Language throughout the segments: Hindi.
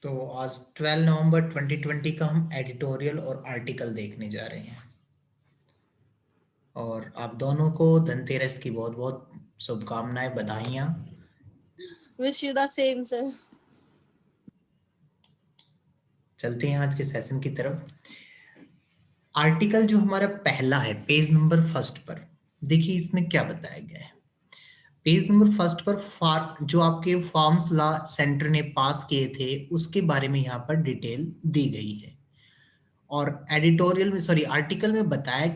तो आज 12 नवंबर 2020 का हम एडिटोरियल और आर्टिकल देखने जा रहे हैं और आप दोनों को धनतेरस की बहुत बहुत शुभकामनाएं, बधाइयां। Wish you the same, sir. चलते हैं आज के सेशन की तरफ। आर्टिकल जो हमारा पहला है पेज नंबर फर्स्ट पर, देखिए इसमें क्या बताया गया है। पेज नंबर फर्स्ट पर जो आपके फार्म्स लॉ सेंटर ने पास किए थे उसके बारे में यहाँ पर डिटेल दी गई है। और एडिटोरियल में आर्टिकल में बताया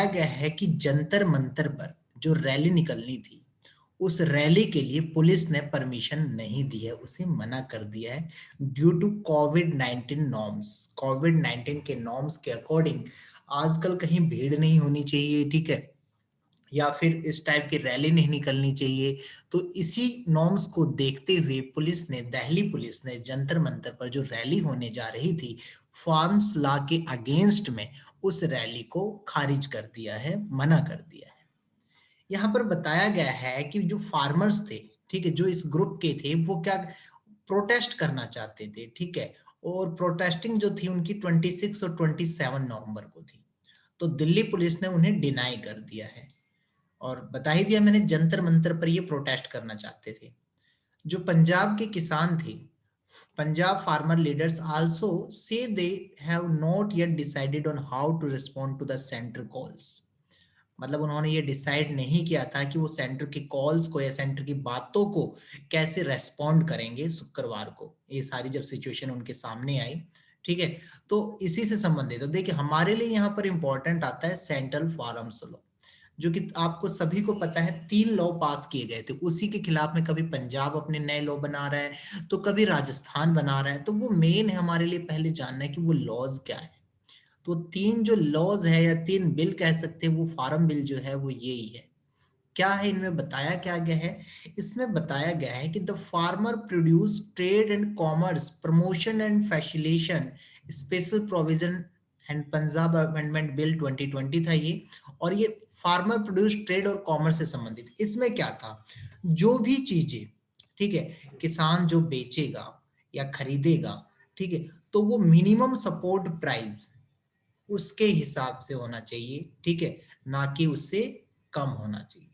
गया है कि जंतर मंतर पर जो रैली निकलनी थी उस रैली के लिए पुलिस ने परमिशन नहीं दी है, उसे मना कर दिया है ड्यू टू कोविड-19 नॉर्म्स। कोविड-19 के नॉर्म्स के अकॉर्डिंग आजकल कहीं भीड़ नहीं होनी चाहिए, ठीक है, या फिर इस टाइप की रैली नहीं निकलनी चाहिए। तो इसी नॉर्म्स को देखते हुए दिल्ली पुलिस ने जंतर मंतर पर जो रैली होने जा रही थी फार्म्स लॉ के अगेंस्ट में, उस रैली को खारिज कर दिया है, मना कर दिया है। यहाँ पर बताया गया है कि जो फार्मर्स थे, ठीक है, जो इस ग्रुप के थे वो क्या प्रोटेस्ट करना चाहते थे, ठीक है, और प्रोटेस्टिंग जो थी उनकी 26 और 27 नवंबर को थी। तो दिल्ली पुलिस ने उन्हें डिनाई कर दिया है और बता ही दिया मैंने, जंतर मंतर पर ये प्रोटेस्ट करना चाहते थे। जो पंजाब के किसान थे, Punjab farmer leaders also say they have not yet decided on how to respond to the centre calls. मतलब उन्होंने ये डिसाइड नहीं किया था कि वो सेंटर की कॉल्स को या सेंटर की बातों को कैसे रेस्पॉन्ड करेंगे शुक्रवार को। ये सारी जब सिचुएशन उनके सामने आई, ठीक है, तो इसी से संबंधित तो देखिए हमारे लिए यहाँ पर इंपॉर्टेंट आता है सेंट्रल फार्म्स लॉ, जो कि आपको सभी को पता है 3 लॉ पास किए गए थे। उसी के खिलाफ में कभी पंजाब अपने नए लॉ बना रहा है तो कभी राजस्थान बना रहा है। तो वो मेन है हमारे लिए पहले जानना है कि वो लॉज क्या है। तो 3 जो लॉज है या 3 बिल कह सकते हैं, वो फार्म बिल जो है वो यही है। क्या है इनमें बताया क्या गया है? इसमें बताया गया है कि the farmer produce trade and commerce promotion and facilitation special provision and Punjab amendment bill 2020 था ये। और ये फार्मर प्रोड्यूस ट्रेड और कॉमर्स से संबंधित, इसमें क्या था, जो भी चीजें, ठीक है, किसान जो बेचेगा या खरीदेगा, ठीक है, तो वो मिनिमम सपोर्ट प्राइस उसके हिसाब से होना चाहिए, ठीक है, ना कि उससे कम होना चाहिए।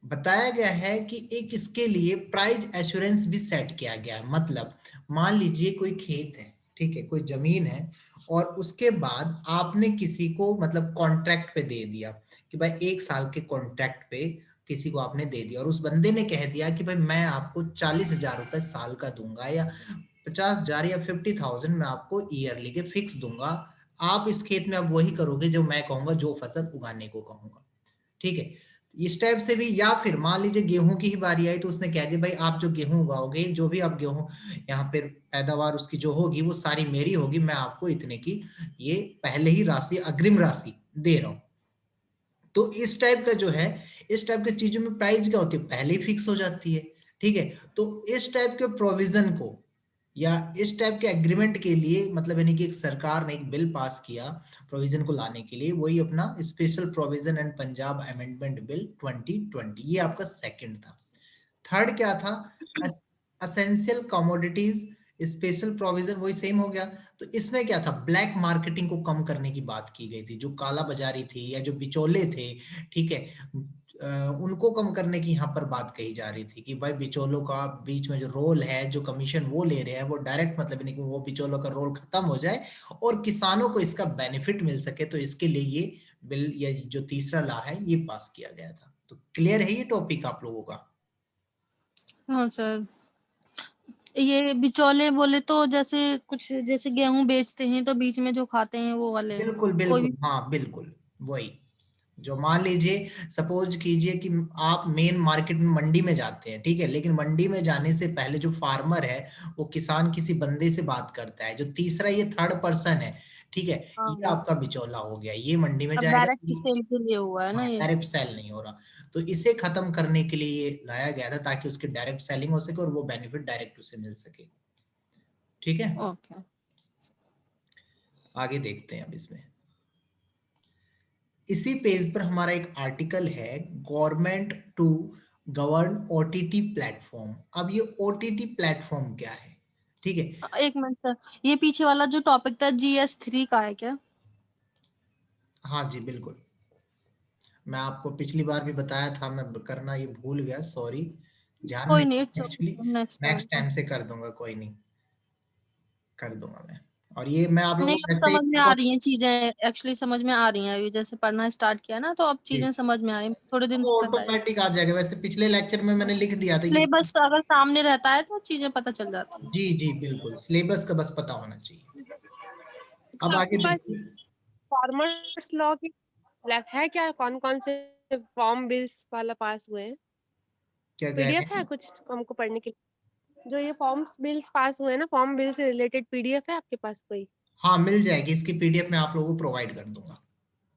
बताया गया है कि एक इसके लिए प्राइस एश्योरेंस भी सेट किया गया है। मतलब मान लीजिए कोई खेत है, ठीक है, कोई जमीन है, और उसके बाद आपने किसी को मतलब कॉन्ट्रैक्ट पे दे दिया कि भाई 1 साल के कॉन्ट्रैक्ट पे किसी को आपने दे दिया और उस बंदे ने कह दिया कि भाई मैं आपको 40,000 रुपए साल का दूंगा या 50,000 या 50,000 मैं आपको ईयरली के फिक्स दूंगा। आप इस खेत में अब वही करोगे जो मैं कहूंगा, जो फसल उगाने को कहूंगा, ठीक है। इस टाइप से भी, या फिर मान लीजिए गेहूं की ही बारी आई तो उसने कह दिया भाई आप जो गेहूं उगाओगे, जो भी आप गेहूं यहाँ पे पैदावार उसकी जो होगी वो सारी मेरी होगी, मैं आपको इतने की ये पहले ही राशि, अग्रिम राशि दे रहा हूं। तो इस टाइप का जो है, इस टाइप की चीजों में प्राइस क्या होती है, पहले ही फिक्स हो जाती है, ठीक है। तो इस टाइप के प्रोविजन को या इस टाइप के एग्रीमेंट के लिए, मतलब यानी कि एक सरकार ने एक बिल पास किया प्रोविजन को लाने के लिए, वही अपना special provision and Punjab amendment bill 2020, ये आपका सेकंड था। थर्ड क्या था, असेंशियल कमोडिटीज स्पेशल प्रोविजन, वही सेम हो गया। तो इसमें क्या था, ब्लैक मार्केटिंग को कम करने की बात की गई थी, जो काला बाजारी थी या जो बिचौले थे, ठीक है, उनको कम करने की यहाँ पर बात कही जा रही थी कि भाई बिचौलों का बीच में जो रोल है, जो कमीशन वो ले रहे हैं, वो डायरेक्ट मतलब नहीं कि वो बिचौलों का रोल खत्म हो जाए और किसानों को इसका बेनिफिट मिल सके। तो इसके लिए ये बिल या जो तीसरा लॉ है ये पास किया गया था। तो क्लियर है ये टॉपिक आप लोगों का? हाँ सर, ये बिचौले बोले तो जैसे कुछ जैसे गेहूं बेचते हैं तो बीच में जो खाते हैं वो वाले बिल्कुल कोई बिल्कुल, भी। हाँ बिल्कुल वही। जो मान लीजिए, सपोज कीजिए कि आप मेन मार्केट में मंडी में जाते हैं, ठीक है, लेकिन मंडी में जाने से पहले जो फार्मर है वो किसान किसी बंदे से बात करता है, जो तीसरा ये थर्ड पर्सन है, ठीक है, ये हाँ, आपका बिचौला हो गया, ये मंडी में अब जाएगा। डायरेक्ट सेल के लिए हुआ है ना हाँ, ये। डायरेक्ट सेल नहीं हो रहा। तो इसे खत्म करने के लिए ये लाया गया था ताकि उसकी डायरेक्ट सेलिंग हो सके और वो बेनिफिट डायरेक्ट उसे मिल सके, ठीक है। ओके। आगे देखते हैं अब इसमें। इसी पेज पर हमारा एक आर्टिकल है, government to govern OTT platform. अब ये ओटीटी प्लेटफॉर्म क्या है? ठीक है। एक मिनट सर, ये पीछे वाला जो टॉपिक था GS3 का है क्या? हाँ जी बिल्कुल, मैं आपको पिछली बार भी बताया था, मैं करना ये भूल गया, सॉरी, ध्यान कोई नहीं, नहीं, it's actually okay, next time next का। टाइम से कर दूंगा, कोई नहीं, कर दूंगा मैं। और ये मैं आप लोगों नहीं, को अब वैसे ही समझ में आ रही हैं चीजें, एक्चुअली समझ में आ रही हैं, अभी जैसे पढ़ना स्टार्ट किया ना, तो अब जी, चीजें समझ में आ रही हैं, थोड़े दिन वो दिक्कत आएगी। ऑटोमेटिक आ जाएगा, वैसे पिछले लेक्चर में मैंने लिख दिया था कि सिलेबस अगर सामने रहता है तो चीजें पता चल जाती हैं। जी जी बिल्कुल, सिलेबस का बस पता होना चाहिए। अच्छा, अब आपके आगे पास देखिए। फार्मर्स लॉ की है क्या? कौन कौन से फॉर्म बिल्स वाला पास हुए हैं? क्या कह रहे पीडीएफ है हैं? कुछ हमको पढ़ने के लिए? जो ये फॉर्म्स बिल्स पास हुए हैं ना, फॉर्म बिल से रिलेटेड पीडीएफ है आपके पास कोई? हाँ मिल जाएगी, इसकी पीडीएफ मैं आप लोगों को प्रोवाइड कर दूंगा।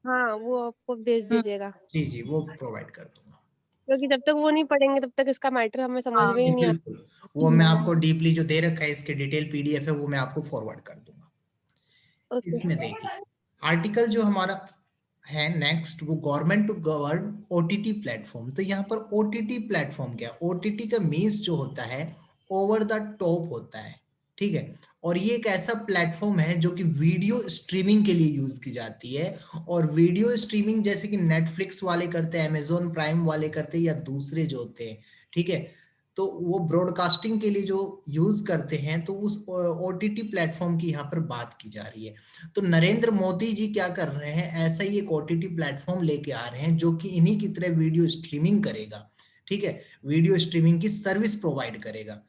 हाँ, वो आपको भेज हम्म। दीजिएगा, जी जी, वो प्रोवाइड कर दूंगा। क्योंकि जब तक वो नहीं पढ़ेंगे तब तक इसका मैटर हमें समझ हाँ। में ही जी नहीं आता। बिल्कुल, वो मैं आपको डीपली जो दे रखा है, इसके डिटेल पीडीएफ है, वो मैं आपको फॉरवर्ड कर दूंगा। ओके। इसमें देखिए, आर्टिकल जो हमारा है नेक्स्ट, वो government to govern OTT platform. तो यहाँ पर ओटीटी प्लेटफॉर्म क्या है? ओटीटी का मीन्स जो होता है, ओवर द टॉप होता है, ठीक है। और ये एक ऐसा प्लेटफॉर्म है जो कि वीडियो स्ट्रीमिंग के लिए यूज की जाती है। और वीडियो स्ट्रीमिंग जैसे कि नेटफ्लिक्स वाले करते हैं, अमेजोन प्राइम वाले करते हैं, या दूसरे जो होते हैं, ठीक है, तो वो ब्रॉडकास्टिंग के लिए जो यूज करते हैं, तो उस ओटीटी प्लेटफॉर्म की यहाँ पर बात की जा रही है। तो नरेंद्र मोदी जी क्या कर रहे हैं, ऐसा ही एक ओटीटी प्लेटफॉर्म लेके आ रहे हैं जो कि इन्हीं की तरह वीडियो स्ट्रीमिंग करेगा, ठीक है, वीडियो स्ट्रीमिंग की सर्विस प्रोवाइड करेगा,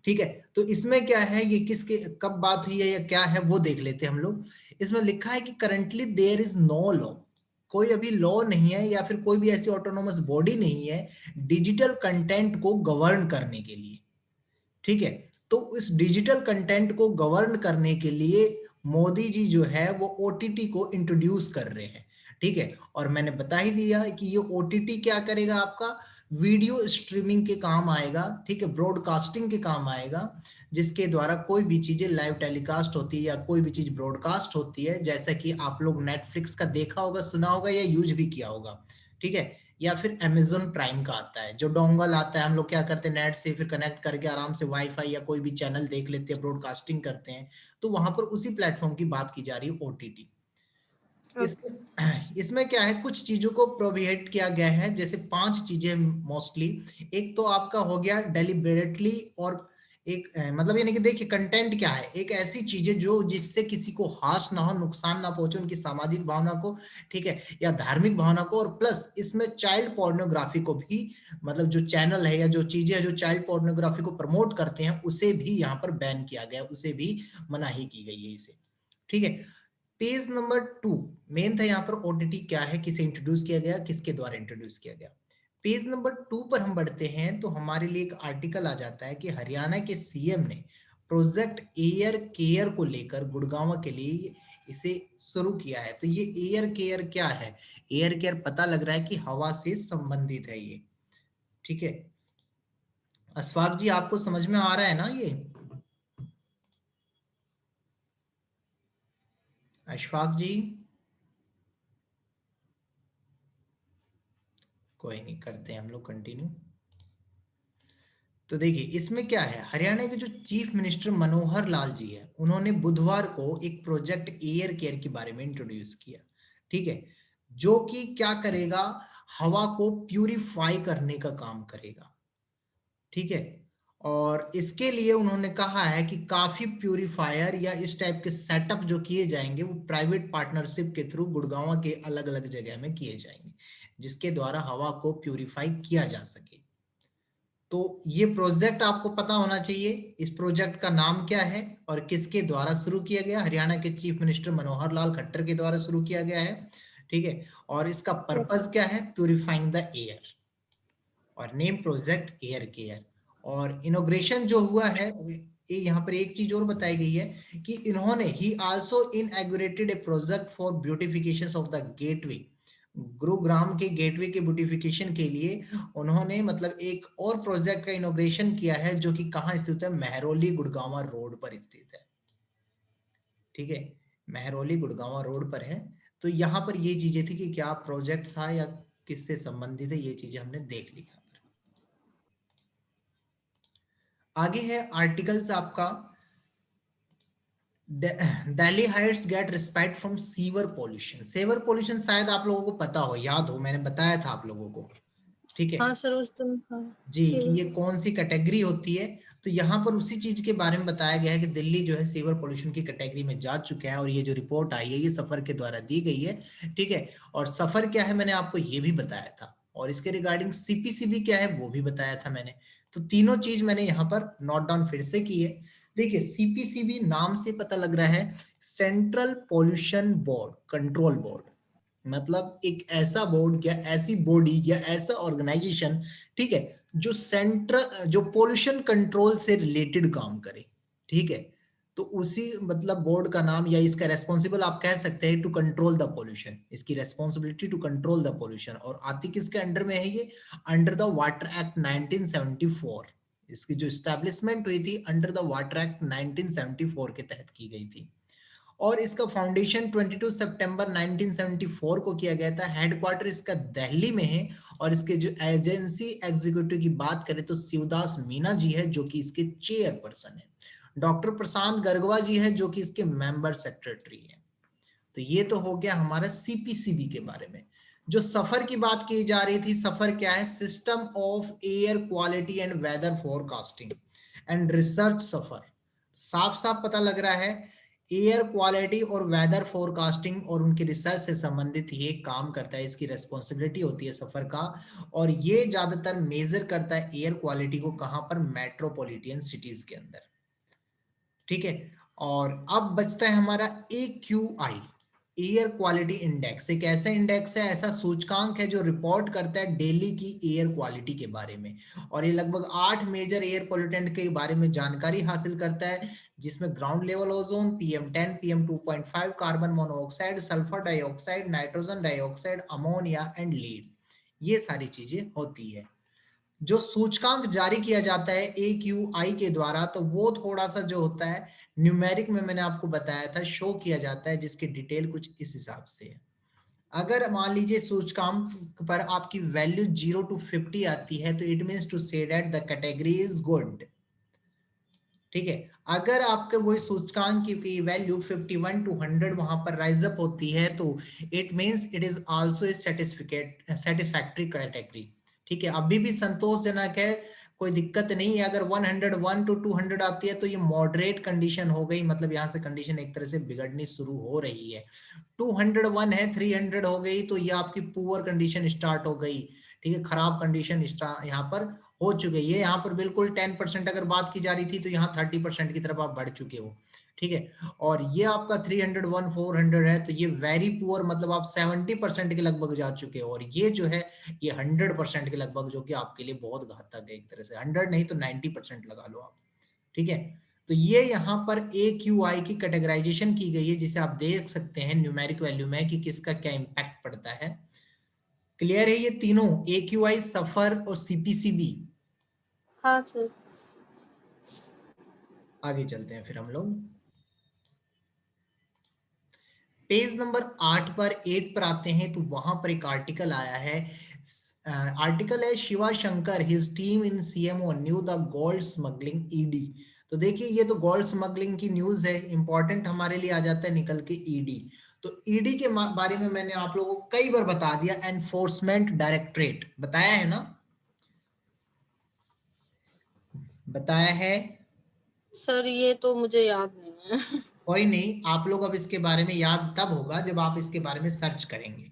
ठीक है। तो इसमें क्या है, ये किसके कब बात हुई है या क्या है, वो देख लेते हैं हम लोग। इसमें लिखा है कि currently there is no law, कोई अभी लॉ नहीं है या फिर कोई भी ऐसी ऑटोनोमस बॉडी नहीं है डिजिटल कंटेंट को गवर्न करने के लिए, ठीक है। तो इस डिजिटल कंटेंट को गवर्न करने के लिए मोदी जी जो है वो ओटीटी को इंट्रोड्यूस कर रहे हैं, ठीक है। और मैंने बता ही दिया कि ये ओटीटी क्या करेगा, आपका वीडियो स्ट्रीमिंग के काम आएगा, ठीक है, ब्रॉडकास्टिंग के काम आएगा, जिसके द्वारा कोई भी चीजें लाइव टेलीकास्ट होती है या कोई भी चीज ब्रॉडकास्ट होती है, जैसा कि आप लोग नेटफ्लिक्स का देखा होगा, सुना होगा या यूज भी किया होगा, ठीक है। या फिर अमेजोन प्राइम का आता है, जो डोंगल आता है, हम लोग क्या करते हैं, नेट से फिर कनेक्ट करके आराम से वाईफाई या कोई भी चैनल देख लेते हैं, ब्रॉडकास्टिंग करते हैं। तो वहां पर उसी प्लेटफॉर्म की बात की जा रही है, ओटीटी। इसमें इसमें क्या है, कुछ चीजों को प्रोहिबिट किया गया है, जैसे 5 चीजें मोस्टली। एक तो आपका हो गया डेलिबरेटली, और एक मतलब यानी कि देखिए कंटेंट क्या है, एक ऐसी चीजें जो जिससे किसी को हार्श ना हो, नुकसान ना पहुंचे उनकी सामाजिक भावना को, ठीक है, या धार्मिक भावना को। और प्लस इसमें चाइल्ड पोर्नोग्राफी को भी, मतलब जो चैनल है या जो चीजें है जो चाइल्ड पोर्नोग्राफी को प्रमोट करते हैं, उसे भी यहाँ पर बैन किया गया, उसे भी मनाही की गई है इसे, ठीक है। पेज नंबर 2 मेन था, यहाँ पर ओटीटी क्या है, किसे इंट्रोड्यूस किया गया, किसके द्वारा इंट्रोड्यूस किया गया। पेज नंबर 2 पर हम बढ़ते हैं तो हमारे लिए एक आर्टिकल आ जाता है कि हरियाणा के सीएम ने प्रोजेक्ट एयर केयर को लेकर गुड़गांव के लिए इसे शुरू किया है। तो ये एयर केयर क्या है? एयर केयर पता लग रहा है कि हवा से संबंधित है ये, ठीक है। अशफाक जी आपको समझ में आ रहा है ना ये? अशफाक जी, कोई नहीं, करते हैं हम लोग कंटिन्यू। तो देखिए इसमें क्या है, हरियाणा के जो चीफ मिनिस्टर मनोहर लाल जी है, उन्होंने बुधवार को एक प्रोजेक्ट एयर केयर के बारे में इंट्रोड्यूस किया, ठीक है, जो कि क्या करेगा, हवा को प्यूरिफाई करने का काम करेगा, ठीक है। और इसके लिए उन्होंने कहा है कि काफी प्यूरिफायर या इस टाइप के सेटअप जो किए जाएंगे वो प्राइवेट पार्टनरशिप के थ्रू गुड़गांव के अलग अलग जगह में किए जाएंगे, जिसके द्वारा हवा को प्यूरिफाई किया जा सके। तो ये प्रोजेक्ट आपको पता होना चाहिए, इस प्रोजेक्ट का नाम क्या है और किसके द्वारा शुरू किया गया। हरियाणा के चीफ मिनिस्टर मनोहर लाल खट्टर के द्वारा शुरू किया गया है, ठीक है। और इसका पर्पस क्या है, प्यूरिफाइंग द एयर, और नेम प्रोजेक्ट एयर केयर। और इनोग्रेशन जो हुआ है, ये यहाँ पर एक चीज और बताई गई है कि इन्होंने ही also inaugurated a project for beautification of the gateway, Gurugram के गेटवे के ब्यूटिफिकेशन के लिए उन्होंने मतलब एक और प्रोजेक्ट का इनोग्रेशन किया है, जो कि कहाँ स्थित है, मेहरौली गुड़गांव रोड पर स्थित है, ठीक है, मेहरौली गुड़गांव रोड पर है। तो यहाँ पर ये चीजें थी कि क्या प्रोजेक्ट था या किससे संबंधित है, ये चीजें हमने देख ली यहाँ पर। आगे है आर्टिकल्स आपका, Delhi Heights get respect from sewer pollution. Sewer pollution शायद आप लोगों को पता हो, याद हो, मैंने बताया था आप लोगों को, ठीक है हाँ सर, उस दिन हाँ जी, कि ये कौन सी कैटेगरी होती है। तो यहाँ पर उसी चीज के बारे में बताया गया है कि दिल्ली जो है सीवर पोल्यूशन की कैटेगरी में जा चुका है, और ये जो रिपोर्ट आई है ये सफर के द्वारा दी गई है, ठीक है। और सफर क्या है मैंने आपको ये भी बताया था, और इसके रिगार्डिंग सीपीसीबी क्या है वो भी बताया था मैंने। तो तीनों चीज मैंने यहाँ पर नोट डाउन फिर से की है। देखिए सीपीसीबी नाम से पता लग रहा है, central pollution board control board, मतलब एक ऐसा बोर्ड या ऐसी बॉडी या ऐसा ऑर्गेनाइजेशन, ठीक है, जो सेंट्रल जो पोल्यूशन कंट्रोल से रिलेटेड काम करे, ठीक है। तो उसी मतलब बोर्ड का नाम या इसका रेस्पॉन्सिबल आप कह सकते हैं टू कंट्रोल द पोल्यूशन, इसकी responsibility to control the pollution. और आती किसके अंडर में है ये, अंडर द वाटर एक्ट 1974। इसकी जो स्टैब्लिशमेंट हुई थी अंडर द वाटर एक्ट 1974 के तहत की गई थी। और इसका फाउंडेशन 22 सितंबर 1974 को किया गया था। हेडक्वार्टर इसका दिल्ली में है, और इसके जो एजेंसी एग्जीक्यूटिव की बात करें तो शिवदास मीना जी है जो कि इसके चेयरपर्सन है। डॉक्टर प्रशांत गर्गवा जी है जो कि इसके मेंबर सेक्रेटरी है। तो ये तो हो गया हमारा सीपीसीबी के बारे में। जो सफर की बात की जा रही थी, सफर क्या है, system of air quality and weather forecasting and research SAFAR. साफ साफ पता लग रहा है एयर क्वालिटी और वेदर फोरकास्टिंग और उनकी रिसर्च से संबंधित ये काम करता है, इसकी रेस्पॉन्सिबिलिटी होती है सफर का। और ये ज्यादातर मेजर करता है एयर क्वालिटी को, कहां पर, मेट्रोपॉलिटन सिटीज के अंदर, ठीक है। और अब बचता है हमारा AQI, एयर क्वालिटी इंडेक्स। एक ऐसा इंडेक्स है, ऐसा सूचकांक है जो रिपोर्ट करता है दिल्ली की एयर क्वालिटी के बारे में। और ये लगभग 8 मेजर एयर पोल्यूटेंट के बारे में जानकारी हासिल करता है, जिसमें ground level ozone, PM10, PM2.5, carbon monoxide, sulphur dioxide, nitrogen dioxide, ammonia and lead, ये सारी चीजें होती है। जो सूचकांक जारी किया जाता है AQI के द्वारा, तो वो थोड़ा सा जो होता है न्यूमेरिक में, मैंने आपको बताया था, शो किया जाता है, जिसकी डिटेल कुछ इस हिसाब से है। अगर मान लीजिए सूचकांक पर आपकी वैल्यू 0 to 50 आती है, तो it means to say that the category is good, ठीक है। अगर आपके वही सूचकांक की वैल्यू 51 to 100 वहां पर राइज अप होती है, तो it means it is also a satisfactory category, ठीक है, अभी भी संतोषजनक है, कोई दिक्कत नहीं है। अगर 101 to 200 आती है तो ये मॉडरेट कंडीशन हो गई, मतलब यहाँ से कंडीशन एक तरह से बिगड़नी शुरू हो रही है। 201 है, 300 हो गई तो ये आपकी पुअर कंडीशन स्टार्ट हो गई, ठीक है, खराब कंडीशन यहाँ पर हो चुके। ये यहाँ पर बिल्कुल 10% अगर बात की जा रही थी, तो यहाँ 30% की तरफ आप बढ़ चुके हो, ठीक है। और ये आपका 301 400 है, तो ये वेरी पुअर, मतलब आप 70% के लगभग जा चुके हो। और ये जो है ये 100% के लगभग, जो कि आपके लिए बहुत घातक है एक तरह से, 100 नहीं तो 90% लगा लो आप, ठीक है। तो ये यहाँ पर AQI की कैटेगराइजेशन की गई है, जिसे आप देख सकते हैं न्यूमेरिक वैल्यू में कि किसका क्या इंपैक्ट पड़ता है। क्लियर है ये तीनों, AQI, सफर और CPCB। हाँ सर। आगे चलते हैं फिर हम लोग पेज नंबर 8 पर आते हैं, तो वहां पर एक आर्टिकल आया है। आर्टिकल है Shiva Shankar his team in CMO new the gold smuggling ED। तो देखिए ये तो गोल्ड स्मगलिंग की न्यूज है, इंपॉर्टेंट हमारे लिए आ जाता है निकल के ED। तो ED के बारे में मैंने आप लोगों को कई बार बता दिया, एनफोर्समेंट डायरेक्टरेट बताया है ना, बताया है। सर ये तो मुझे याद नहीं है। कोई नहीं, आप लोग अब इसके बारे में याद तब होगा जब आप इसके बारे में सर्च करेंगे,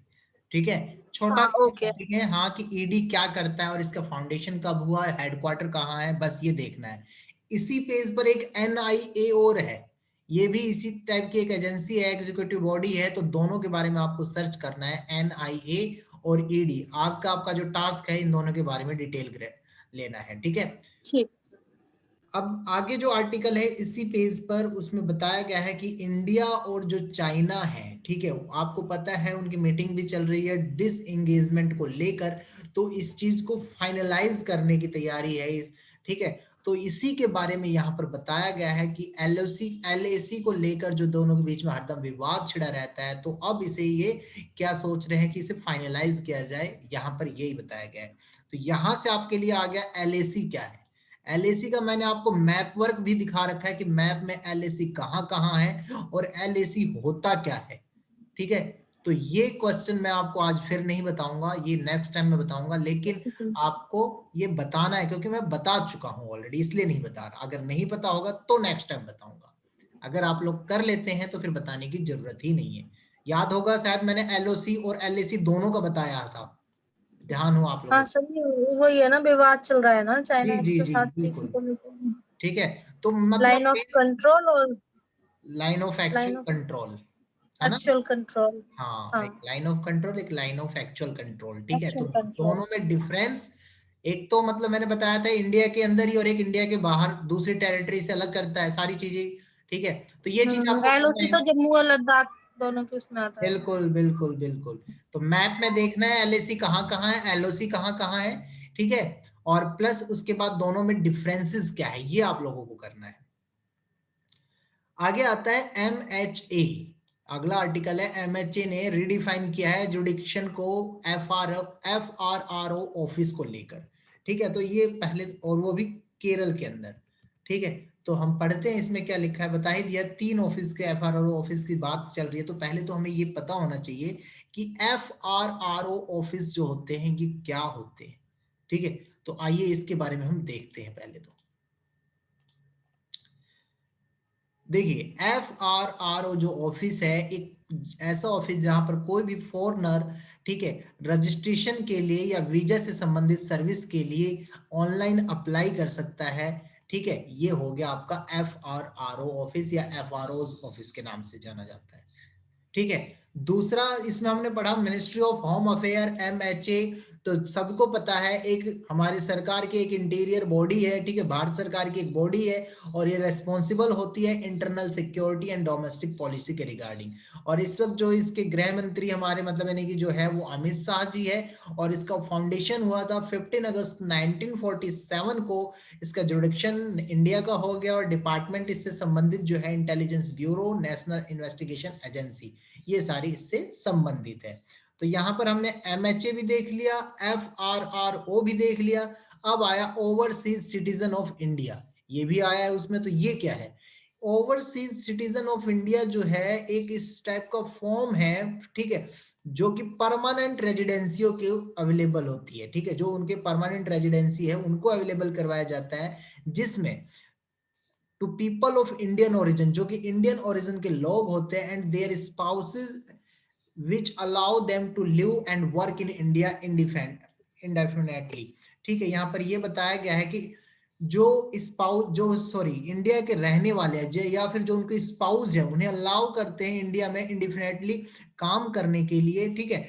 ठीक है। छोटा हाँ सा ओके। टॉपिक है, हाँ, कि ED क्या करता है और इसका फाउंडेशन कब हुआ है, हेडक्वार्टर कहाँ है, बस ये देखना है। इसी पेज पर एक NIA और है, ये भी इसी टाइप की एक एजेंसी है, एग्जीक्यूटिव बॉडी है। तो दोनों के बारे में आपको सर्च करना है, NIA और ED। आज का आपका जो टास्क है इन दोनों के बारे में डिटेल लेना है, ठीक है। ठीक। अब आगे जो आर्टिकल है इसी पेज पर, उसमें बताया गया है कि इंडिया और जो चाइना है, ठीक है, आपको पता है उनकी मीटिंग भी चल रही है डिसएंगेजमेंट को लेकर। तो इस चीज को फाइनलाइज करने की तैयारी है इस, ठीक है। तो इसी के बारे में यहाँ पर बताया गया है कि एलएसी को लेकर जो दोनों के बीच में हरदम विवाद छिड़ा रहता है, तो अब इसे ये क्या सोच रहे हैं कि इसे फाइनलाइज किया जाए, यहाँ पर यही बताया गया है। तो यहाँ से आपके लिए आ गया एलएसी क्या है। एलएसी का मैंने आपको मैप वर्क भी दिखा रखा है कि मैप में एलएसी कहाँ कहाँ है और एलएसी होता क्या है, ठीक है। तो ये क्वेश्चन मैं आपको आज फिर नहीं बताऊंगा, ये नेक्स्ट टाइम मैं बताऊंगा, लेकिन आपको ये बताना है क्योंकि मैं बता चुका हूं ऑलरेडी, इसलिए नहीं बता रहा। अगर नहीं पता होगा तो नेक्स्ट टाइम बताऊंगा, अगर आप लोग कर लेते हैं तो फिर बताने की जरूरत ही नहीं है। याद होगा शायद मैंने एलओसी और एलएसी दोनों का बताया था, ध्यान हो आप लोगों हाँ को। सर, वही है ना, विवाद चल रहा है ना जी चाइना जी के जी साथ इसी बिल्कुल, को लेकर। ठीक है। तो मतलब लाइन ऑफ कंट्रोल और line of line actual of control है ना। Actual control. हाँ, हाँ, एक लाइन ऑफ कंट्रोल, एक लाइन ऑफ एक्चुअल कंट्रोल, ठीक है। तो एक्चुअल कंट्रोल। दोनों में डिफरेंस, एक तो मतलब मैंने बताया था इंडिया के अंदर ही और एक इंडिया के बाहर दूसरी टेरिटरी से अलग करता है सारी चीजें, ठीक है। तो ये चीज आपको करना एलओसी है। तो जम्मू और लद्दाख दोनों के उसमें आता है। बिल्कुल बिल्कुल बिल्कुल। तो मैप में देखना है एलएसी कहाँ कहाँ है, एलओसी कहाँ कहाँ है, ठीक है। और प्लस उसके बाद दोनों में डिफरेंसेस क्या है, ये आप लोगों को करना है। आगे आता है एमएचए, अगला आर्टिकल है। एमएचए ने रिडिफाइन किया है जुडिक्शन को एफआरआरओ ऑफिस को लेकर, ठीक है। तो ये पहले, और वो भी केरल के अंदर, ठीक है। तो हम पढ़ते हैं इसमें क्या लिखा है, बता ही दिया। 3 ऑफिस के एफआरआरओ ऑफिस की बात चल रही है, तो पहले तो हमें ये पता होना चाहिए कि एफआरआरओ ऑफिस जो होते हैं ये क्या होते हैं, ठीक है। तो आइए इसके बारे में हम देखते हैं पहले। तो देखिए एफआरआरओ जो ऑफिस है, एक ऐसा ऑफिस जहां पर कोई भी फॉरेनर, ठीक है, रजिस्ट्रेशन के लिए या वीजा से संबंधित सर्विस के लिए ऑनलाइन अप्लाई कर सकता है, ठीक है। ये हो गया आपका एफआरआरओ ऑफिस या एफआरओ ऑफिस के नाम से जाना जाता है, ठीक है। दूसरा इसमें हमने पढ़ा ministry of home affair MHA. तो सबको पता है एक हमारी सरकार की एक इंटीरियर बॉडी है, ठीक है, भारत सरकार की एक बॉडी है और ये रेस्पॉन्सिबल होती है internal security and domestic policy के रिगार्डिंग। और इस वक्त जो इसके गृह मंत्री हमारे मतलब यानी कि जो है वो अमित शाह जी है, और इसका फाउंडेशन हुआ था 15 अगस्त 1947 को। इसका जुडिक्शन इंडिया का हो गया और डिपार्टमेंट इससे संबंधित जो है intelligence bureau, national investigation agency, ये सारी इससे संबंधित है। तो यहां पर हमने एमएचए भी देख लिया, एफआरआरओ भी देख लिया। अब आया ओवरसीज सिटीजन ऑफ इंडिया, ये भी आया है उसमें। तो ये क्या है, ओवरसीज सिटीजन ऑफ इंडिया जो है एक इस टाइप का फॉर्म है, ठीक है, जो कि परमानेंट रेजिडेंसियों के अवेलेबल होती है, ठीक है। जो उनके परमानेंट रेजिडेंसी है उनको अवेलेबल करवाया जाता है, जिसमें two people of Indian origin, जो कि इंडियन ओरिजिन के लोग होते हैं, and their spouses which allow them to live and work in India indefinitely, ठीक है। यहाँ पर ये बताया गया है कि जो स्पाउस, जो सॉरी इंडिया के रहने वाले हैं या फिर जो उनके स्पाउस है, उन्हें अलाउ करते हैं इंडिया में इंडिफिनेटली काम करने के लिए, ठीक है।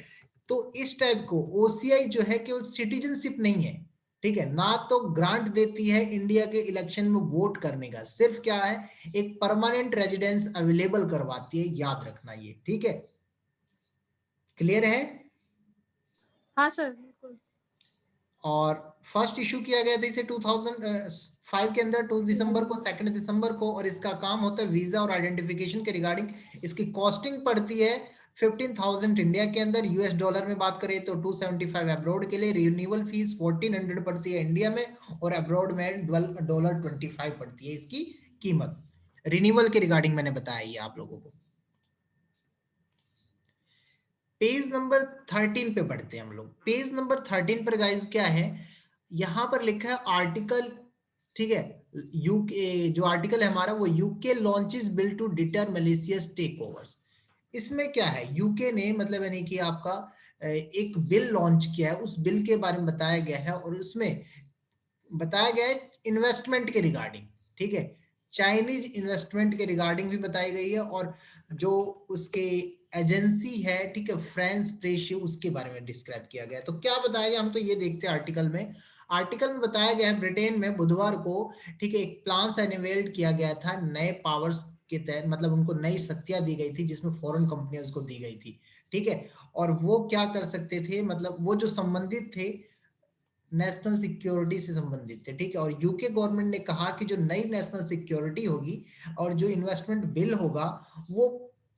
तो इस टाइप को ओसीआई जो है कि वो सिटीजनशिप नहीं है, ठीक है, ना तो ग्रांट देती है इंडिया के इलेक्शन में वोट करने का, सिर्फ क्या है एक परमानेंट रेजिडेंस अवेलेबल करवाती है, याद रखना ये, ठीक है। क्लियर है। हाँ सर, बिल्कुल। और फर्स्ट इशू किया गया था इसे 2005 के अंदर 2 दिसंबर को, 2 दिसंबर को, और इसका काम होता है वीजा और आइडेंटिफिकेशन के रिगार्डिंग। इसकी कॉस्टिंग पड़ती है 15,000 इंडिया के अंदर, यूएस डॉलर में बात करें तो 275 अब्रॉड के लिए। रिन्यूअल फीस 1400 पड़ती है इंडिया में, और अब्रॉड में $25 पड़ती है इसकी कीमत। रिन्यूअल के रिगार्डिंग मैंने बताया ये आप लोगों को। पेज नंबर 13 पे पढ़ते हैं हम लोग। पेज नंबर 13 पर गाइस क्या है, यहां पर लिखा है आर्टिकल, ठीक है। यूके जो आर्टिकल है हमारा वो UK launches bill to deter malicious takeovers. इसमें क्या है, यूके ने मतलब यानी कि आपका एक बिल लॉन्च किया है, उस बिल के बारे में बताया गया है, और उसमें बताया गया है इन्वेस्टमेंट के रिगार्डिंग, ठीक है, चाइनीज इन्वेस्टमेंट के रिगार्डिंग भी बताई गई है, और जो उसके एजेंसी है, ठीक है, फ्रांस प्रेस, उसके बारे में डिस्क्राइब किया गया है। तो क्या बताया गया, हम तो ये देखते हैं आर्टिकल में। आर्टिकल में बताया गया है ब्रिटेन में बुधवार को, ठीक है, एक प्लान अनवेल्ड किया गया था नए पावर्स के तहत, मतलब उनको नई शक्तियां दी गई थी जिसमें फॉरेन कंपनियों को दी गई थी, ठीक है। और वो क्या कर सकते थे, मतलब वो जो संबंधित थे नेशनल सिक्योरिटी से संबंधित थे, ठीक है। और यूके गवर्नमेंट ने कहा कि जो नई नेशनल सिक्योरिटी होगी और जो इन्वेस्टमेंट बिल होगा वो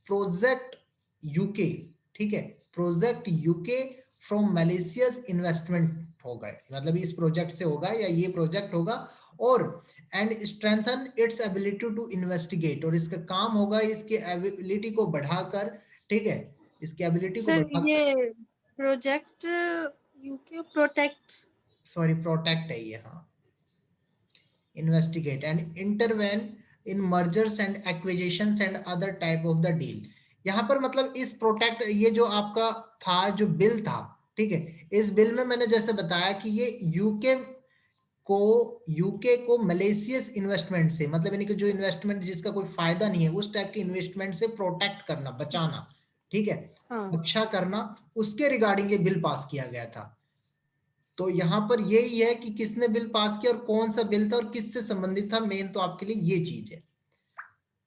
प्रोजेक्ट यूके, ठीक है, project UK from malicious investment होगा, मतलब इस प्रोजेक्ट से होगा या ये प्रोजेक्ट होगा, और and strengthen its ability to investigate, और इसका काम होगा इसकी एबिलिटी को बढ़ाकर, ठीक है, इसकी एबिलिटी को सर बढ़ाकर, ये project UK protect, sorry protect है ये, हाँ, investigate and intervene in mergers and acquisitions and other type of the deal. यहाँ पर मतलब इस प्रोटेक्ट, ये जो आपका था जो बिल था, ठीक है, इस बिल में मैंने जैसे बताया कि ये यूके को मलेशियस इन्वेस्टमेंट से, मतलब यानी कि जो इन्वेस्टमेंट जिसका कोई फायदा नहीं है उस टाइप की इन्वेस्टमेंट से प्रोटेक्ट करना, बचाना, ठीक है, हाँ रक्षा करना, उसके रिगार्डिंग ये बिल पास किया गया था। तो यहाँ पर यही है कि किसने बिल पास किया और कौन सा बिल था और किससे संबंधित था, मेन तो आपके लिए ये चीज है।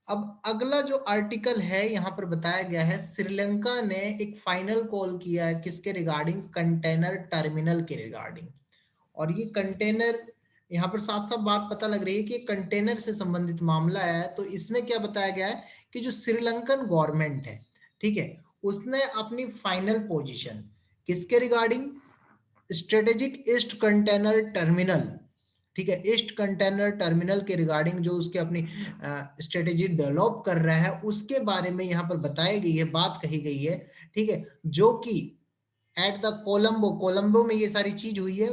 अब अगला जो आर्टिकल है यहाँ पर बताया गया है, श्रीलंका ने एक फाइनल कॉल किया है किसके रिगार्डिंग, कंटेनर टर्मिनल के रिगार्डिंग। और ये कंटेनर, यहाँ पर साफ साफ बात पता लग रही है कि कंटेनर से संबंधित मामला है। तो इसमें क्या बताया गया है कि जो श्रीलंकन गवर्नमेंट है, ठीक है, उसने अपनी फाइनल पोजीशन किसके regarding, strategic east container terminal, ठीक है, ईस्ट कंटेनर टर्मिनल के रिगार्डिंग जो उसके अपनी स्ट्रेटेजी डेवलप कर रहा है उसके बारे में यहाँ पर बताई गई है, बात कही गई है, ठीक है, जो कि एट द कोलंबो में ये सारी चीज हुई है,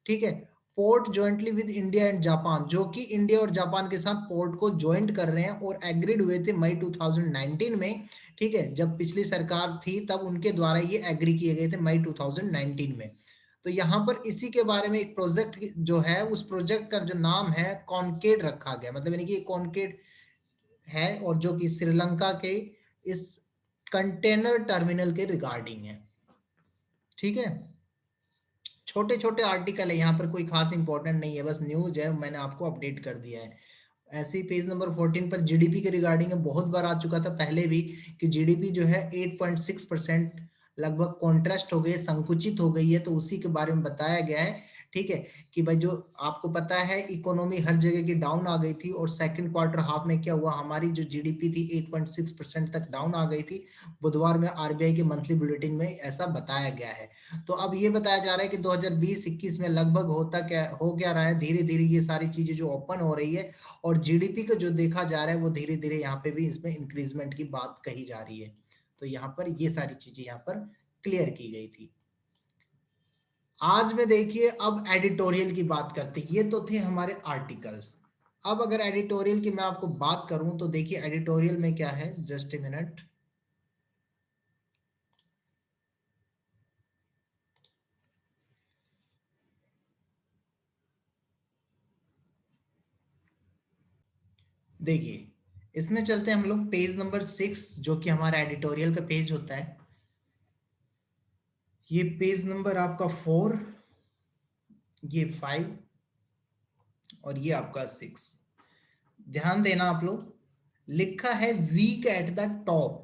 ठीक है, port jointly with India and Japan, जो कि इंडिया और जापान के साथ पोर्ट को ज्वाइंट कर रहे हैं और एग्रीड हुए थे मई 2019 में, ठीक है, जब पिछली सरकार थी तब उनके द्वारा ये एग्री किए गए थे मई 2019 में। तो यहाँ पर इसी के बारे में एक प्रोजेक्ट जो है, उस प्रोजेक्ट का जो नाम है कॉन्केड रखा गया, मतलब यानी कि कॉन्केड है और जो कि श्रीलंका के इस कंटेनर टर्मिनल के रिगार्डिंग है, ठीक है। छोटे छोटे आर्टिकल है, यहाँ पर कोई खास इंपॉर्टेंट नहीं है, बस न्यूज है, मैंने आपको अपडेट कर दिया है। ऐसे ही पेज नंबर 14 पर जीडीपी के रिगार्डिंग है, बहुत बार आ चुका था पहले भी कि जीडीपी जो है 8.6% लगभग कॉन्ट्रास्ट हो गई, संकुचित हो गई है, तो उसी के बारे में बताया गया है, ठीक है, कि भाई जो आपको पता है इकोनॉमी हर जगह की डाउन आ गई थी और सेकंड क्वार्टर हाफ में क्या हुआ, हमारी जो जीडीपी थी 8.6% तक डाउन आ गई थी। बुधवार में आरबीआई की मंथली बुलेटिन में ऐसा बताया गया है। तो अब ये बताया जा रहा है कि 2020-21 में लगभग हो क्या रहा है, धीरे धीरे ये सारी चीजें जो ओपन हो रही है और जीडीपी को जो देखा जा रहा है वो धीरे धीरे यहाँ पे भी इसमें इंक्रीजमेंट की बात कही जा रही है। तो यहाँ पर ये सारी चीजें यहाँ पर क्लियर की गई थी। आज में देखिए अब एडिटोरियल की बात करते हैं, ये तो थे हमारे आर्टिकल्स। अब अगर एडिटोरियल की मैं आपको बात करूं तो देखिए एडिटोरियल में क्या है, जस्ट ए मिनट, देखिए इसमें चलते हैं हम लोग पेज नंबर 6 जो कि हमारा एडिटोरियल का पेज होता है। ये पेज नंबर आपका 4, ये 5 और ये आपका 6। ध्यान देना आप लोग, लिखा है वीक एट द टॉप,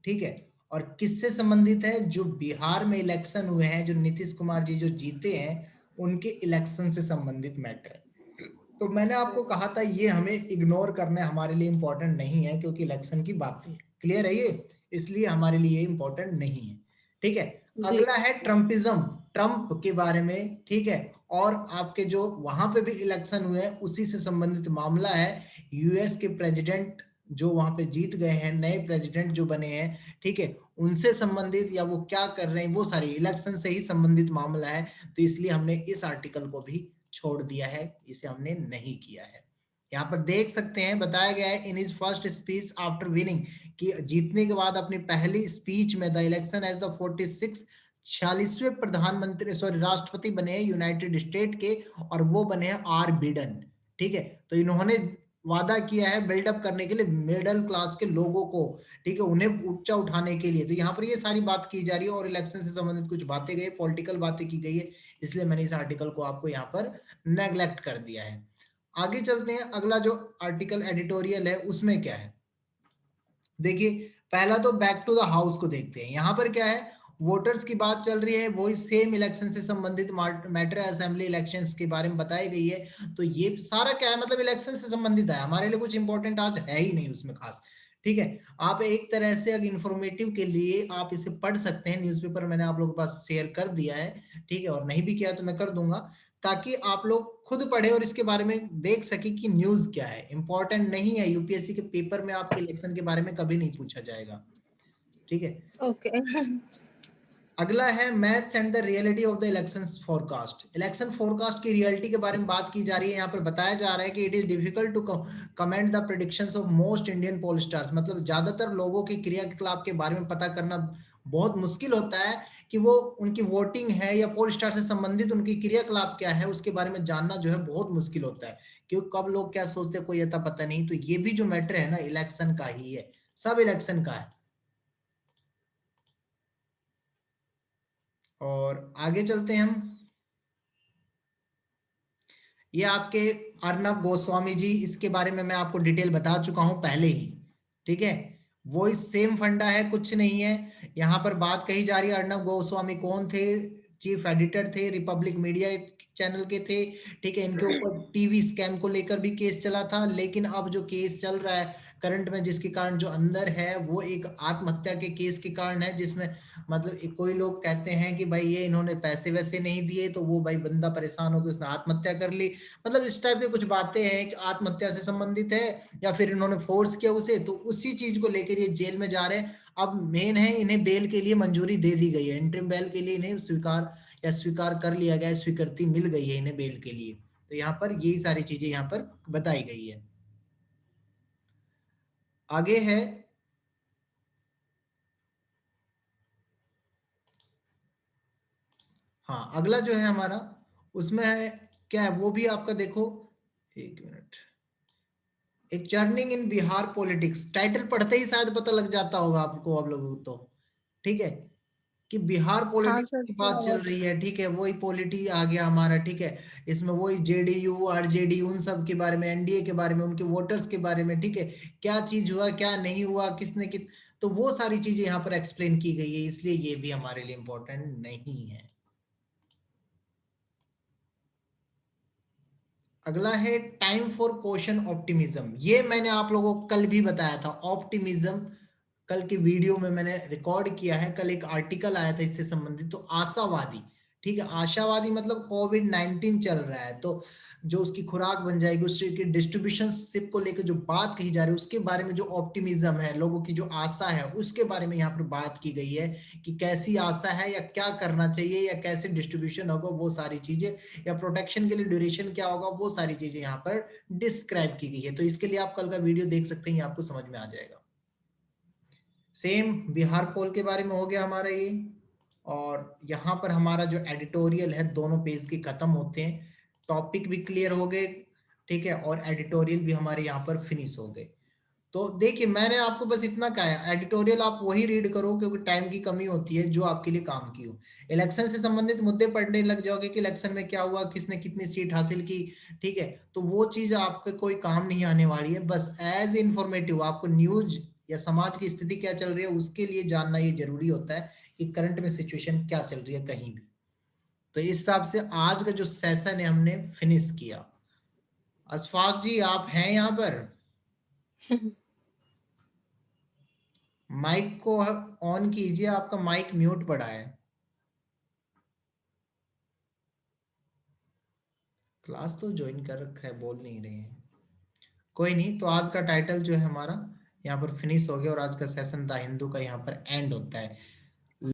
ठीक है, और किससे संबंधित है, जो बिहार में इलेक्शन हुए हैं, जो नीतीश कुमार जी जो जीते हैं उनके इलेक्शन से संबंधित मैटर है। तो मैंने आपको कहा था ये हमें इग्नोर करना हमारे लिए इंपॉर्टेंट नहीं है क्योंकि इलेक्शन की बातें है, क्लियर है ये, इसलिए हमारे लिए इंपॉर्टेंट नहीं है, ठीक है। जी अगला है ट्रम्पिज्म, ट्रम्प के बारे में, ठीक है, और आपके जो वहां पे भी इलेक्शन हुए हैं उसी से संबंधित मामला है। यूएस के प्रेसिडेंट जो वहां पे जीत गए हैं, नए प्रेसिडेंट जो बने हैं, ठीक है, उनसे संबंधित या वो क्या कर रहे हैं, वो सारी इलेक्शन से ही संबंधित मामला है। तो इसलिए हमने इस आर्टिकल को भी छोड़ दिया है, इसे हमने नहीं किया है। यहाँ पर देख सकते हैं बताया गया है in his first speech after winning, कि जीतने के बाद अपनी पहली स्पीच में द इलेक्शन एज द 46वें प्रधानमंत्री सॉरी राष्ट्रपति बने हैं यूनाइटेड स्टेट के, और वो बने हैं आर बिडन, ठीक है। तो इन्होंने वादा किया है बिल्डअप करने के लिए मिडिल क्लास के लोगों को, ठीक है, उन्हें ऊंचा उठाने के लिए। तो यहाँ पर ये सारी बात की जा रही है और इलेक्शन से संबंधित कुछ बातें गई, पॉलिटिकल बातें की गई है, इसलिए मैंने इस आर्टिकल को आपको यहाँ पर नेग्लेक्ट कर दिया है। आगे चलते हैं, अगला जो आर्टिकल एडिटोरियल है उसमें क्या है, देखिए पहला तो बैक टू द हाउस को देखते हैं। यहाँ पर क्या है, वोटर्स की बात चल रही है, वही सेम इलेक्शन से संबंधित मैटर असेंबली इलेक्शंस के बारे में बताई गई है। तो ये सारा क्या है, मतलब इलेक्शन से संबंधित है, हमारे लिए कुछ इंपॉर्टेंट आज है ही नहीं उसमें खास। ठीक है, आप एक तरह से अगर इंफॉर्मेटिव के लिए आप इसे पढ़ सकते हैं, न्यूज़पेपर मैंने आप लोगों के पास शेयर कर दिया है, ठीक है, और नहीं भी किया तो मैं कर दूंगा, ताकि आप लोग खुद पढ़े और इसके बारे में देख सके कि न्यूज़ क्या है। इंपॉर्टेंट नहीं है, यूपीएससी के पेपर में आपके इलेक्शन के बारे में कभी नहीं पूछा जाएगा। ठीक है, ओके। अगला है maths and the reality of the elections forecast. Election forecast की रियलिटी के बारे में बात की जा रही है। यहाँ पर बताया जा रहा है कि it is difficult to comment the predictions of most Indian pollsters, मतलब ज्यादातर लोगों के क्रियाकलाप के बारे में पता करना बहुत मुश्किल होता है कि वो उनकी वोटिंग है या पोल स्टार से संबंधित उनकी क्रियाकलाप क्या है, उसके बारे में जानना जो है बहुत मुश्किल होता है, क्योंकि कब लोग क्या सोचते हैं कोई अता पता नहीं। तो ये भी जो मैटर है ना, इलेक्शन का ही है, सब इलेक्शन का है। और आगे चलते हैं हम, ये आपके अर्नब गोस्वामी जी, इसके बारे में मैं आपको डिटेल बता चुका हूं पहले ही। ठीक है, वो इस सेम फंडा है, कुछ नहीं है। यहां पर बात कही जा रही है, अर्नब गोस्वामी कौन थे, चीफ एडिटर थे, रिपब्लिक मीडिया चैनल के थे। ठीक है, इनके ऊपर टीवी स्कैम को लेकर भी केस चला था, लेकिन अब जो केस चल रहा है करंट में, जिसके कारण जो अंदर है वो एक आत्महत्या के केस के कारण है, जिसमें मतलब कोई लोग कहते हैं कि भाई ये इन्होंने पैसे वैसे नहीं दिए, तो वो भाई बंदा परेशान होकर उसने आत्महत्या कर ली। मतलब इस टाइप की कुछ बातें हैं कि आत्महत्या से संबंधित है या फिर इन्होंने फोर्स किया उसे, तो उसी चीज को लेकर ये जेल में जा रहे हैं। अब मेन है, इन्हें बेल के लिए मंजूरी दे दी गई है, इंटरिम बेल के लिए इन्हें स्वीकार कर लिया गया है, स्वीकृति मिल गई है इन्हें बेल के लिए। तो यहाँ पर यही सारी चीजें यहाँ पर बताई गई है। आगे है, हाँ अगला जो है हमारा, उसमें है क्या है, वो भी आपका देखो, एक मिनट, एक जर्निंग इन बिहार पॉलिटिक्स, टाइटल पढ़ते ही शायद पता लग जाता होगा आपको, आप लोगों को तो। ठीक है, कि बिहार हाँ पॉलिटिक्स सर, की बात थोड़ा चल बहुत। रही है। ठीक है, वही पॉलिटी आ गया हमारा। ठीक है, इसमें वही जेडीयू आरजेडी उन सब के बारे में, एनडीए के बारे में, उनके वोटर्स के बारे में, ठीक है, क्या चीज हुआ क्या नहीं हुआ, किसने तो वो सारी चीजें यहाँ पर एक्सप्लेन की गई है, इसलिए ये भी हमारे लिए इंपॉर्टेंट नहीं है। अगला है टाइम फॉर क्वेश्चन ऑप्टिमिज्म। ये मैंने आप लोगों को कल भी बताया था, ऑप्टिमिज्म कल के वीडियो में मैंने रिकॉर्ड किया है, कल एक आर्टिकल आया था इससे संबंधित। तो आशावादी, ठीक है, आशावादी मतलब कोविड-19 चल रहा है, तो जो उसकी खुराक बन जाएगी, उसकी डिस्ट्रीब्यूशन शिप को लेकर जो बात कही जा रही है, उसके बारे में जो ऑप्टिमिज्म है, लोगों की जो आशा है, उसके बारे में यहाँ पर बात की गई है कि कैसी आशा है या क्या करना चाहिए या कैसे डिस्ट्रीब्यूशन होगा, वो सारी चीजें, या प्रोटेक्शन के लिए ड्यूरेशन क्या होगा, वो सारी चीजें यहाँ पर डिस्क्राइब की गई है। तो इसके लिए आप कल का वीडियो देख सकते हैं, आपको समझ में आ जाएगा। सेम बिहार पोल के बारे में हो गया हमारा ये, और यहाँ पर हमारा जो एडिटोरियल है, दोनों पेज के खत्म होते हैं, टॉपिक भी क्लियर हो गए। ठीक है, और एडिटोरियल भी हमारे यहाँ पर फिनिश हो गए। तो देखिए, मैंने आपको बस इतना कहा है, एडिटोरियल आप वही रीड करो क्योंकि टाइम की कमी होती है, जो आपके लिए काम की हो। इलेक्शन से संबंधित मुद्दे पढ़ने लग जाओगे कि इलेक्शन में क्या हुआ, किसने कितनी सीट हासिल की, ठीक है, तो वो चीज आपके कोई काम नहीं आने वाली है। बस एज इंफॉर्मेटिव आपको न्यूज या समाज की स्थिति क्या चल रही है उसके लिए जानना ये जरूरी होता है कि करंट में सिचुएशन क्या चल रही है कहीं भी। तो इस हिसाब से आज का जो सेशन है हमने फिनिश किया। अशफाक जी आप हैं यहाँ पर? माइक को ऑन कीजिए, आपका माइक म्यूट पड़ा है। क्लास तो ज्वाइन कर रखा है, बोल नहीं रहे हैं। कोई नहीं, तो आज का टाइटल जो है हमारा यहाँ पर फिनिश हो गया और आज का सेशन द हिंदू का यहाँ पर एंड होता है।